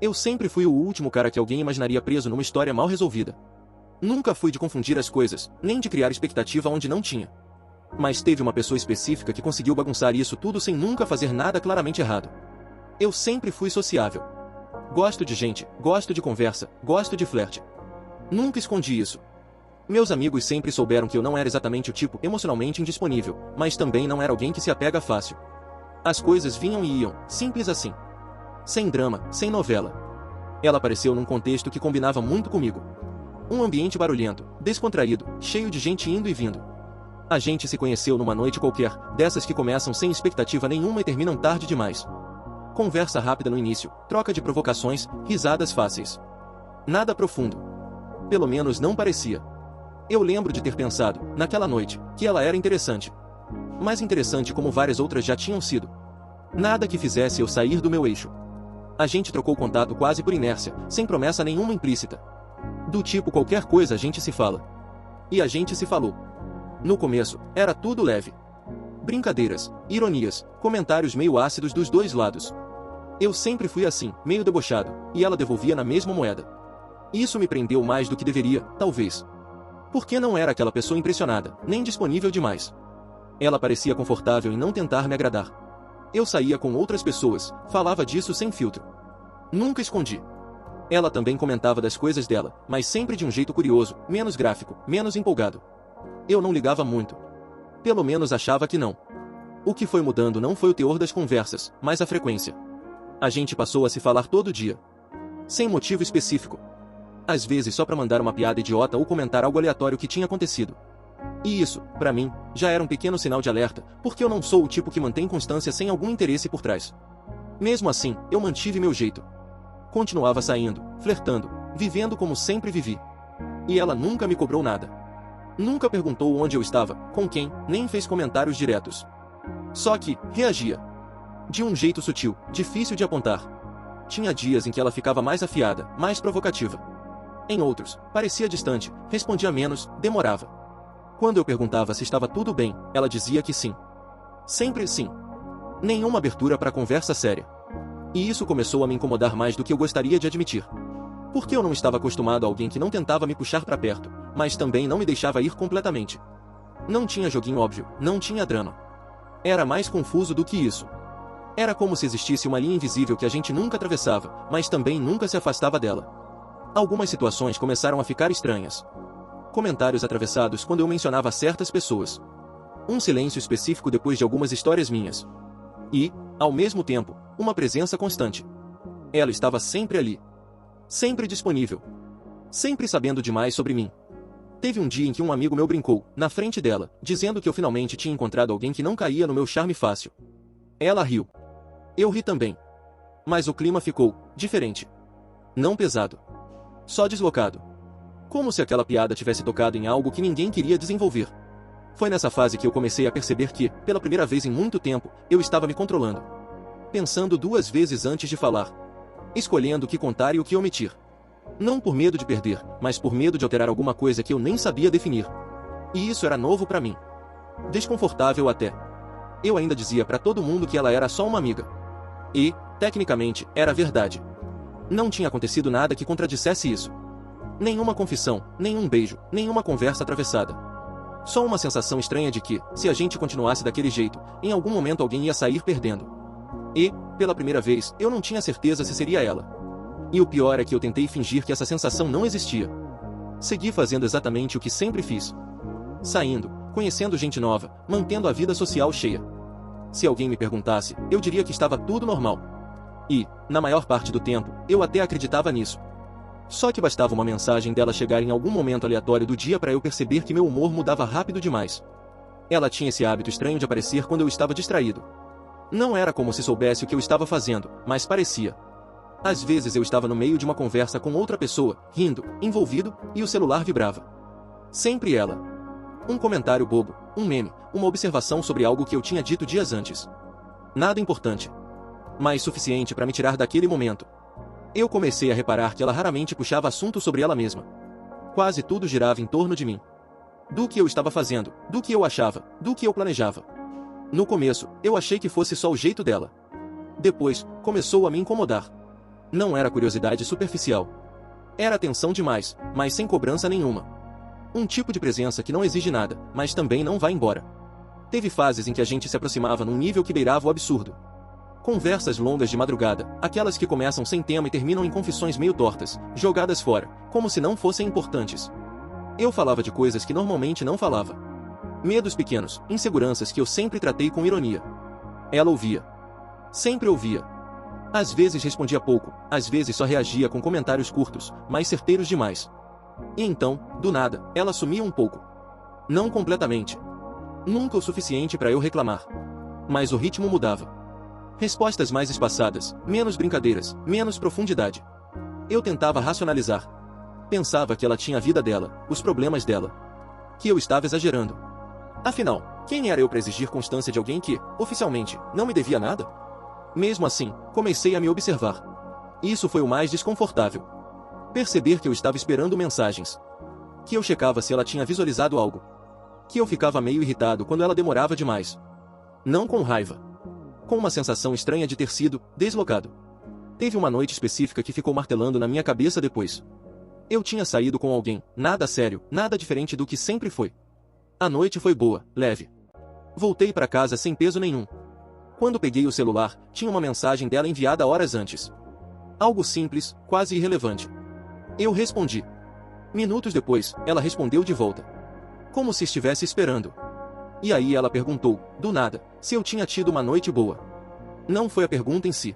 Eu sempre fui o último cara que alguém imaginaria preso numa história mal resolvida. Nunca fui de confundir as coisas, nem de criar expectativa onde não tinha. Mas teve uma pessoa específica que conseguiu bagunçar isso tudo sem nunca fazer nada claramente errado. Eu sempre fui sociável. Gosto de gente, gosto de conversa, gosto de flerte. Nunca escondi isso. Meus amigos sempre souberam que eu não era exatamente o tipo emocionalmente indisponível, mas também não era alguém que se apega fácil. As coisas vinham e iam, simples assim. Sem drama, sem novela. Ela apareceu num contexto que combinava muito comigo. Um ambiente barulhento, descontraído, cheio de gente indo e vindo. A gente se conheceu numa noite qualquer, dessas que começam sem expectativa nenhuma e terminam tarde demais. Conversa rápida no início, troca de provocações, risadas fáceis. Nada profundo. Pelo menos não parecia. Eu lembro de ter pensado, naquela noite, que ela era interessante. Mais interessante como várias outras já tinham sido. Nada que fizesse eu sair do meu eixo. A gente trocou contato quase por inércia, sem promessa nenhuma implícita. Do tipo qualquer coisa a gente se fala. E a gente se falou. No começo, era tudo leve. Brincadeiras, ironias, comentários meio ácidos dos dois lados. Eu sempre fui assim, meio debochado, e ela devolvia na mesma moeda. Isso me prendeu mais do que deveria, talvez. Porque não era aquela pessoa impressionada, nem disponível demais. Ela parecia confortável em não tentar me agradar. Eu saía com outras pessoas, falava disso sem filtro. Nunca escondi. Ela também comentava das coisas dela, mas sempre de um jeito curioso, menos gráfico, menos empolgado. Eu não ligava muito. Pelo menos achava que não. O que foi mudando não foi o teor das conversas, mas a frequência. A gente passou a se falar todo dia. Sem motivo específico. Às vezes só para mandar uma piada idiota ou comentar algo aleatório que tinha acontecido. E isso, para mim, já era um pequeno sinal de alerta, porque eu não sou o tipo que mantém constância sem algum interesse por trás. Mesmo assim, eu mantive meu jeito. Continuava saindo, flertando, vivendo como sempre vivi. E ela nunca me cobrou nada. Nunca perguntou onde eu estava, com quem, nem fez comentários diretos. Só que, reagia. De um jeito sutil, difícil de apontar. Tinha dias em que ela ficava mais afiada, mais provocativa. Em outros, parecia distante, respondia menos, demorava. Quando eu perguntava se estava tudo bem, ela dizia que sim. Sempre sim. Nenhuma abertura para conversa séria. E isso começou a me incomodar mais do que eu gostaria de admitir. Porque eu não estava acostumado a alguém que não tentava me puxar para perto, mas também não me deixava ir completamente. Não tinha joguinho óbvio, não tinha drama. Era mais confuso do que isso. Era como se existisse uma linha invisível que a gente nunca atravessava, mas também nunca se afastava dela. Algumas situações começaram a ficar estranhas. Comentários atravessados quando eu mencionava certas pessoas. Um silêncio específico depois de algumas histórias minhas. E, ao mesmo tempo, uma presença constante. Ela estava sempre ali. Sempre disponível. Sempre sabendo demais sobre mim. Teve um dia em que um amigo meu brincou, na frente dela, dizendo que eu finalmente tinha encontrado alguém que não caía no meu charme fácil. Ela riu. Eu ri também. Mas o clima ficou diferente. Não pesado. Só deslocado. Como se aquela piada tivesse tocado em algo que ninguém queria desenvolver. Foi nessa fase que eu comecei a perceber que, pela primeira vez em muito tempo, eu estava me controlando. Pensando duas vezes antes de falar. Escolhendo o que contar e o que omitir. Não por medo de perder, mas por medo de alterar alguma coisa que eu nem sabia definir. E isso era novo para mim. Desconfortável até. Eu ainda dizia para todo mundo que ela era só uma amiga. E, tecnicamente, era verdade. Não tinha acontecido nada que contradissesse isso. Nenhuma confissão, nenhum beijo, nenhuma conversa atravessada. Só uma sensação estranha de que, se a gente continuasse daquele jeito, em algum momento alguém ia sair perdendo. E, pela primeira vez, eu não tinha certeza se seria ela. E o pior é que eu tentei fingir que essa sensação não existia. Segui fazendo exatamente o que sempre fiz. Saindo, conhecendo gente nova, mantendo a vida social cheia. Se alguém me perguntasse, eu diria que estava tudo normal. E, na maior parte do tempo, eu até acreditava nisso. Só que bastava uma mensagem dela chegar em algum momento aleatório do dia para eu perceber que meu humor mudava rápido demais. Ela tinha esse hábito estranho de aparecer quando eu estava distraído. Não era como se soubesse o que eu estava fazendo, mas parecia. Às vezes eu estava no meio de uma conversa com outra pessoa, rindo, envolvido, e o celular vibrava. Sempre ela. Um comentário bobo, um meme, uma observação sobre algo que eu tinha dito dias antes. Nada importante. Mas suficiente para me tirar daquele momento. Eu comecei a reparar que ela raramente puxava assunto sobre ela mesma. Quase tudo girava em torno de mim. Do que eu estava fazendo, do que eu achava, do que eu planejava. No começo, eu achei que fosse só o jeito dela. Depois, começou a me incomodar. Não era curiosidade superficial. Era atenção demais, mas sem cobrança nenhuma. Um tipo de presença que não exige nada, mas também não vai embora. Teve fases em que a gente se aproximava num nível que beirava o absurdo. Conversas longas de madrugada, aquelas que começam sem tema e terminam em confissões meio tortas, jogadas fora, como se não fossem importantes. Eu falava de coisas que normalmente não falava. Medos pequenos, inseguranças que eu sempre tratei com ironia. Ela ouvia. Sempre ouvia. Às vezes respondia pouco, às vezes só reagia com comentários curtos, mas certeiros demais. E então, do nada, ela sumia um pouco. Não completamente. Nunca o suficiente para eu reclamar. Mas o ritmo mudava. Respostas mais espaçadas, menos brincadeiras, menos profundidade. Eu tentava racionalizar. Pensava que ela tinha a vida dela, os problemas dela. Que eu estava exagerando. Afinal, quem era eu para exigir constância de alguém que, oficialmente, não me devia nada? Mesmo assim, comecei a me observar. Isso foi o mais desconfortável. Perceber que eu estava esperando mensagens. Que eu checava se ela tinha visualizado algo. Que eu ficava meio irritado quando ela demorava demais. Não com raiva. Com uma sensação estranha de ter sido deslocado. Teve uma noite específica que ficou martelando na minha cabeça depois. Eu tinha saído com alguém, nada sério, nada diferente do que sempre foi. A noite foi boa, leve. Voltei para casa sem peso nenhum. Quando peguei o celular, tinha uma mensagem dela enviada horas antes. Algo simples, quase irrelevante. Eu respondi. Minutos depois, ela respondeu de volta. Como se estivesse esperando. E aí ela perguntou, do nada, se eu tinha tido uma noite boa. Não foi a pergunta em si.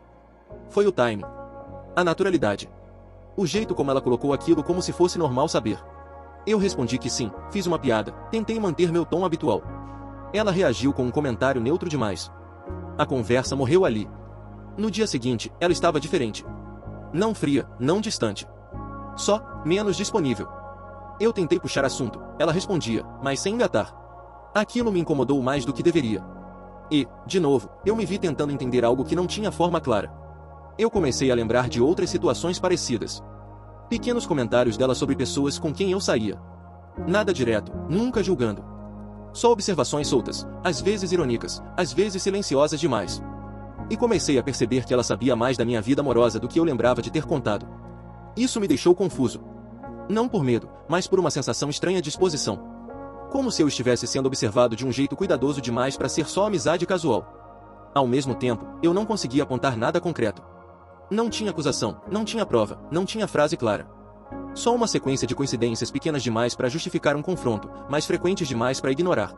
Foi o timing. A naturalidade. O jeito como ela colocou aquilo como se fosse normal saber. Eu respondi que sim, fiz uma piada, tentei manter meu tom habitual. Ela reagiu com um comentário neutro demais. A conversa morreu ali. No dia seguinte, ela estava diferente. Não fria, não distante. Só, menos disponível. Eu tentei puxar assunto, ela respondia, mas sem engatar. Aquilo me incomodou mais do que deveria. E, de novo, eu me vi tentando entender algo que não tinha forma clara. Eu comecei a lembrar de outras situações parecidas. Pequenos comentários dela sobre pessoas com quem eu saía. Nada direto, nunca julgando. Só observações soltas, às vezes irônicas, às vezes silenciosas demais. E comecei a perceber que ela sabia mais da minha vida amorosa do que eu lembrava de ter contado. Isso me deixou confuso. Não por medo, mas por uma sensação estranha de exposição. Como se eu estivesse sendo observado de um jeito cuidadoso demais para ser só amizade casual. Ao mesmo tempo, eu não conseguia apontar nada concreto. Não tinha acusação, não tinha prova, não tinha frase clara. Só uma sequência de coincidências pequenas demais para justificar um confronto, mas frequentes demais para ignorar.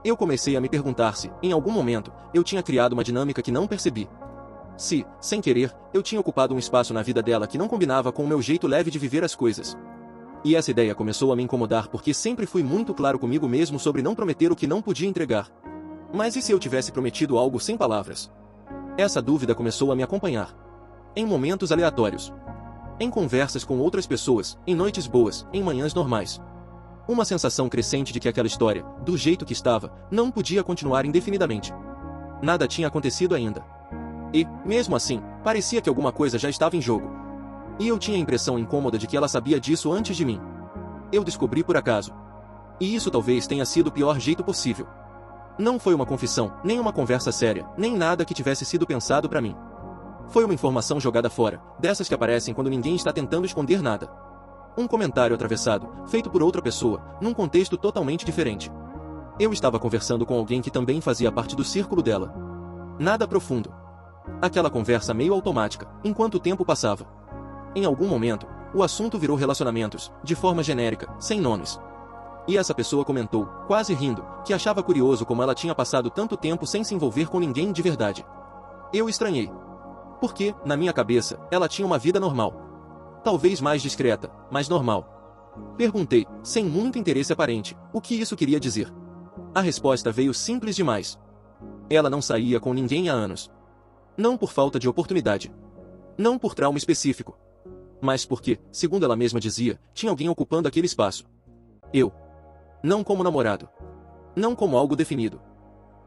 Eu comecei a me perguntar se, em algum momento, eu tinha criado uma dinâmica que não percebi. Se, sem querer, eu tinha ocupado um espaço na vida dela que não combinava com o meu jeito leve de viver as coisas. E essa ideia começou a me incomodar porque sempre fui muito claro comigo mesmo sobre não prometer o que não podia entregar. Mas e se eu tivesse prometido algo sem palavras? Essa dúvida começou a me acompanhar. Em momentos aleatórios. Em conversas com outras pessoas, em noites boas, em manhãs normais. Uma sensação crescente de que aquela história, do jeito que estava, não podia continuar indefinidamente. Nada tinha acontecido ainda. E, mesmo assim, parecia que alguma coisa já estava em jogo. E eu tinha a impressão incômoda de que ela sabia disso antes de mim. Eu descobri por acaso. E isso talvez tenha sido o pior jeito possível. Não foi uma confissão, nem uma conversa séria, nem nada que tivesse sido pensado para mim. Foi uma informação jogada fora, dessas que aparecem quando ninguém está tentando esconder nada. Um comentário atravessado, feito por outra pessoa, num contexto totalmente diferente. Eu estava conversando com alguém que também fazia parte do círculo dela. Nada profundo. Aquela conversa meio automática, enquanto o tempo passava. Em algum momento, o assunto virou relacionamentos, de forma genérica, sem nomes. E essa pessoa comentou, quase rindo, que achava curioso como ela tinha passado tanto tempo sem se envolver com ninguém de verdade. Eu estranhei. Porque, na minha cabeça, ela tinha uma vida normal. Talvez mais discreta, mas normal. Perguntei, sem muito interesse aparente, o que isso queria dizer. A resposta veio simples demais. Ela não saía com ninguém há anos. Não por falta de oportunidade. Não por trauma específico. Mas porque, segundo ela mesma dizia, tinha alguém ocupando aquele espaço. Eu. Não como namorado. Não como algo definido.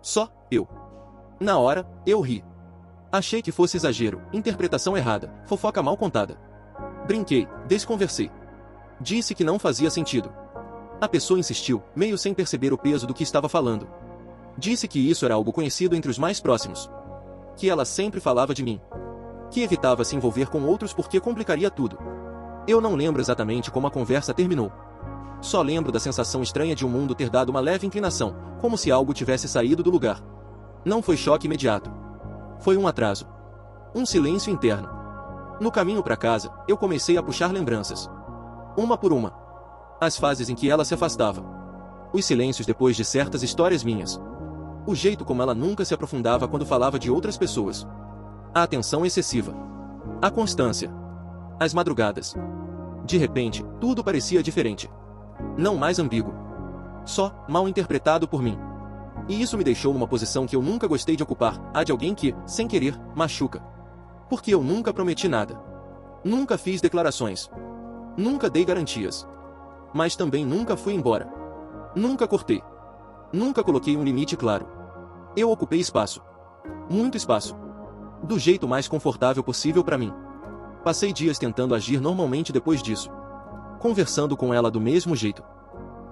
Só, eu. Na hora, eu ri. Achei que fosse exagero, interpretação errada, fofoca mal contada. Brinquei, desconversei. Disse que não fazia sentido. A pessoa insistiu, meio sem perceber o peso do que estava falando. Disse que isso era algo conhecido entre os mais próximos. Que ela sempre falava de mim. Que evitava se envolver com outros porque complicaria tudo. Eu não lembro exatamente como a conversa terminou. Só lembro da sensação estranha de o mundo ter dado uma leve inclinação, como se algo tivesse saído do lugar. Não foi choque imediato. Foi um atraso. Um silêncio interno. No caminho para casa, eu comecei a puxar lembranças. Uma por uma. As fases em que ela se afastava. Os silêncios depois de certas histórias minhas. O jeito como ela nunca se aprofundava quando falava de outras pessoas. A atenção excessiva. A constância. As madrugadas. De repente, tudo parecia diferente. Não mais ambíguo. Só, mal interpretado por mim. E isso me deixou numa posição que eu nunca gostei de ocupar, a de alguém que, sem querer, machuca. Porque eu nunca prometi nada. Nunca fiz declarações. Nunca dei garantias. Mas também nunca fui embora. Nunca cortei. Nunca coloquei um limite claro. Eu ocupei espaço. Muito espaço. Do jeito mais confortável possível para mim. Passei dias tentando agir normalmente depois disso. Conversando com ela do mesmo jeito.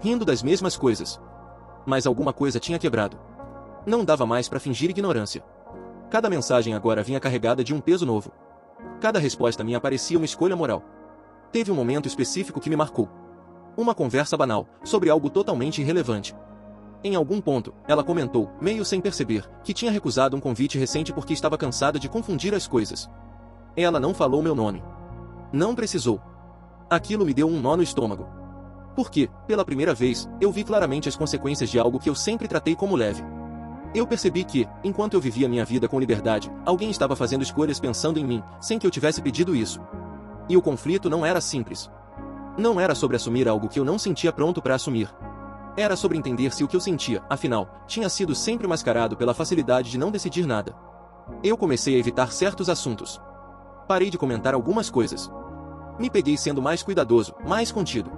Rindo das mesmas coisas. Mas alguma coisa tinha quebrado. Não dava mais para fingir ignorância. Cada mensagem agora vinha carregada de um peso novo. Cada resposta minha parecia uma escolha moral. Teve um momento específico que me marcou. Uma conversa banal, sobre algo totalmente irrelevante. Em algum ponto, ela comentou, meio sem perceber, que tinha recusado um convite recente porque estava cansada de confundir as coisas. Ela não falou meu nome. Não precisou. Aquilo me deu um nó no estômago. Porque, pela primeira vez, eu vi claramente as consequências de algo que eu sempre tratei como leve. Eu percebi que, enquanto eu vivia minha vida com liberdade, alguém estava fazendo escolhas pensando em mim, sem que eu tivesse pedido isso. E o conflito não era simples. Não era sobre assumir algo que eu não sentia pronto para assumir. Era sobre entender se o que eu sentia, afinal, tinha sido sempre mascarado pela facilidade de não decidir nada. Eu comecei a evitar certos assuntos. Parei de comentar algumas coisas. Me peguei sendo mais cuidadoso, mais contido.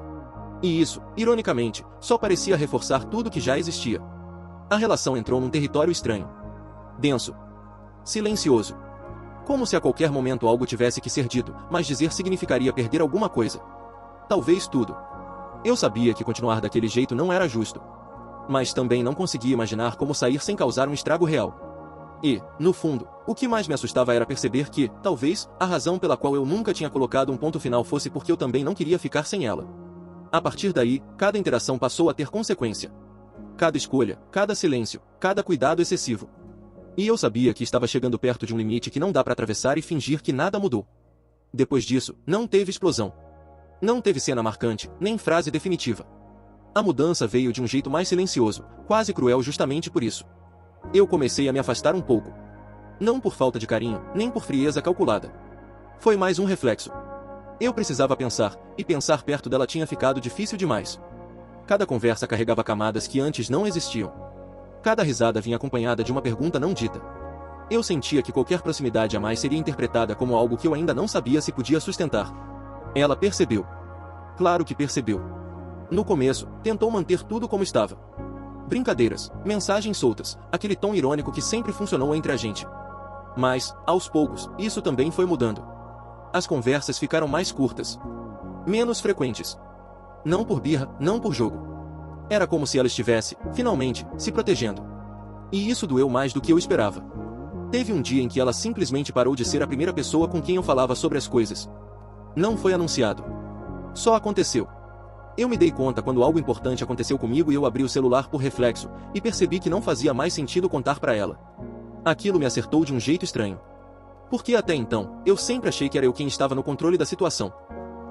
E isso, ironicamente, só parecia reforçar tudo que já existia. A relação entrou num território estranho. Denso. Silencioso. Como se a qualquer momento algo tivesse que ser dito, mas dizer significaria perder alguma coisa. Talvez tudo. Eu sabia que continuar daquele jeito não era justo. Mas também não conseguia imaginar como sair sem causar um estrago real. E, no fundo, o que mais me assustava era perceber que, talvez, a razão pela qual eu nunca tinha colocado um ponto final fosse porque eu também não queria ficar sem ela. A partir daí, cada interação passou a ter consequência. Cada escolha, cada silêncio, cada cuidado excessivo. E eu sabia que estava chegando perto de um limite que não dá para atravessar e fingir que nada mudou. Depois disso, não teve explosão. Não teve cena marcante, nem frase definitiva. A mudança veio de um jeito mais silencioso, quase cruel justamente por isso. Eu comecei a me afastar um pouco. Não por falta de carinho, nem por frieza calculada. Foi mais um reflexo. Eu precisava pensar, e pensar perto dela tinha ficado difícil demais. Cada conversa carregava camadas que antes não existiam. Cada risada vinha acompanhada de uma pergunta não dita. Eu sentia que qualquer proximidade a mais seria interpretada como algo que eu ainda não sabia se podia sustentar. Ela percebeu. Claro que percebeu. No começo, tentou manter tudo como estava. Brincadeiras, mensagens soltas, aquele tom irônico que sempre funcionou entre a gente. Mas, aos poucos, isso também foi mudando. As conversas ficaram mais curtas. Menos frequentes. Não por birra, não por jogo. Era como se ela estivesse, finalmente, se protegendo. E isso doeu mais do que eu esperava. Teve um dia em que ela simplesmente parou de ser a primeira pessoa com quem eu falava sobre as coisas. Não foi anunciado. Só aconteceu. Eu me dei conta quando algo importante aconteceu comigo e eu abri o celular por reflexo, e percebi que não fazia mais sentido contar para ela. Aquilo me acertou de um jeito estranho. Porque até então, eu sempre achei que era eu quem estava no controle da situação.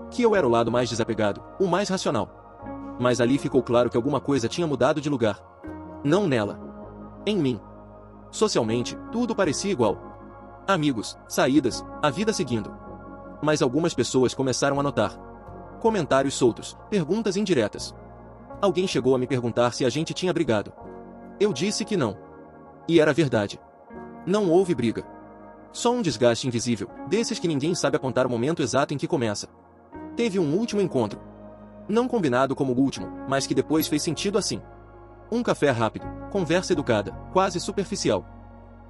Que eu era o lado mais desapegado, o mais racional. Mas ali ficou claro que alguma coisa tinha mudado de lugar. Não nela. Em mim. Socialmente, tudo parecia igual. Amigos, saídas, a vida seguindo. Mas algumas pessoas começaram a notar. Comentários soltos, perguntas indiretas. Alguém chegou a me perguntar se a gente tinha brigado. Eu disse que não. E era verdade. Não houve briga. Só um desgaste invisível, desses que ninguém sabe apontar o momento exato em que começa. Teve um último encontro. Não combinado como o último, mas que depois fez sentido assim. Um café rápido, conversa educada, quase superficial.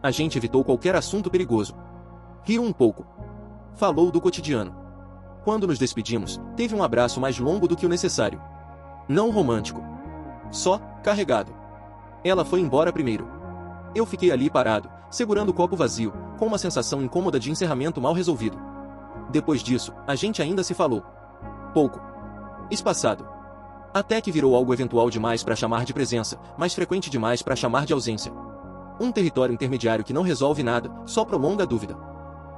A gente evitou qualquer assunto perigoso. Riu um pouco. Falou do cotidiano. Quando nos despedimos, teve um abraço mais longo do que o necessário. Não romântico. Só, carregado. Ela foi embora primeiro. Eu fiquei ali parado, segurando o copo vazio, com uma sensação incômoda de encerramento mal resolvido. Depois disso, a gente ainda se falou. Pouco. Espaçado. Até que virou algo eventual demais para chamar de presença, mas frequente demais para chamar de ausência. Um território intermediário que não resolve nada, só prolonga a dúvida.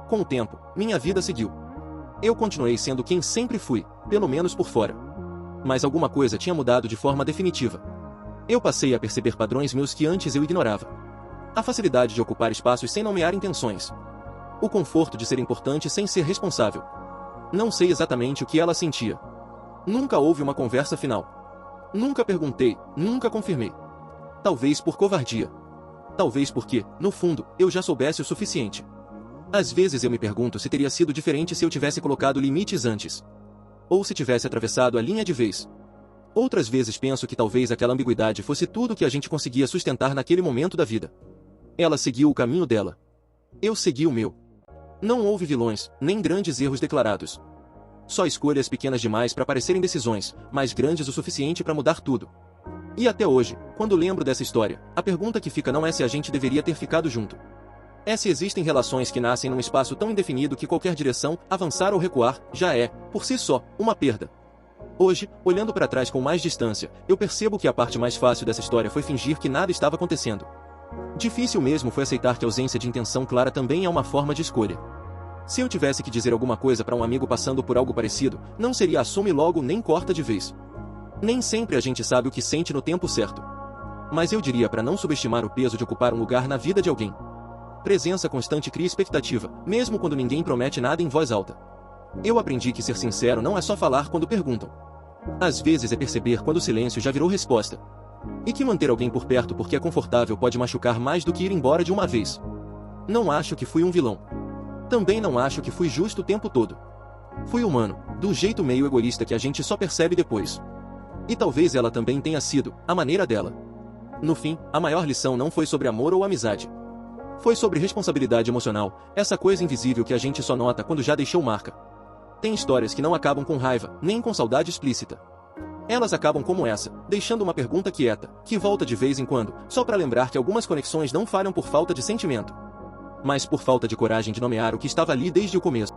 Com o tempo, minha vida seguiu. Eu continuei sendo quem sempre fui, pelo menos por fora. Mas alguma coisa tinha mudado de forma definitiva. Eu passei a perceber padrões meus que antes eu ignorava. A facilidade de ocupar espaços sem nomear intenções. O conforto de ser importante sem ser responsável. Não sei exatamente o que ela sentia. Nunca houve uma conversa final. Nunca perguntei, nunca confirmei. Talvez por covardia. Talvez porque, no fundo, eu já soubesse o suficiente. Às vezes eu me pergunto se teria sido diferente se eu tivesse colocado limites antes. Ou se tivesse atravessado a linha de vez. Outras vezes penso que talvez aquela ambiguidade fosse tudo que a gente conseguia sustentar naquele momento da vida. Ela seguiu o caminho dela. Eu segui o meu. Não houve vilões, nem grandes erros declarados. Só escolhas pequenas demais para parecerem decisões, mas grandes o suficiente para mudar tudo. E até hoje, quando lembro dessa história, a pergunta que fica não é se a gente deveria ter ficado junto. É se existem relações que nascem num espaço tão indefinido que qualquer direção, avançar ou recuar, já é, por si só, uma perda. Hoje, olhando para trás com mais distância, eu percebo que a parte mais fácil dessa história foi fingir que nada estava acontecendo. Difícil mesmo foi aceitar que a ausência de intenção clara também é uma forma de escolha. Se eu tivesse que dizer alguma coisa para um amigo passando por algo parecido, não seria assume logo nem corta de vez. Nem sempre a gente sabe o que sente no tempo certo. Mas eu diria para não subestimar o peso de ocupar um lugar na vida de alguém. Presença constante cria expectativa, mesmo quando ninguém promete nada em voz alta. Eu aprendi que ser sincero não é só falar quando perguntam. Às vezes é perceber quando o silêncio já virou resposta. E que manter alguém por perto porque é confortável pode machucar mais do que ir embora de uma vez. Não acho que fui um vilão. Também não acho que fui justo o tempo todo. Fui humano, do jeito meio egoísta que a gente só percebe depois. E talvez ela também tenha sido, à maneira dela. No fim, a maior lição não foi sobre amor ou amizade. Foi sobre responsabilidade emocional, essa coisa invisível que a gente só nota quando já deixou marca. Tem histórias que não acabam com raiva, nem com saudade explícita. Elas acabam como essa, deixando uma pergunta quieta, que volta de vez em quando, só para lembrar que algumas conexões não falham por falta de sentimento, mas por falta de coragem de nomear o que estava ali desde o começo.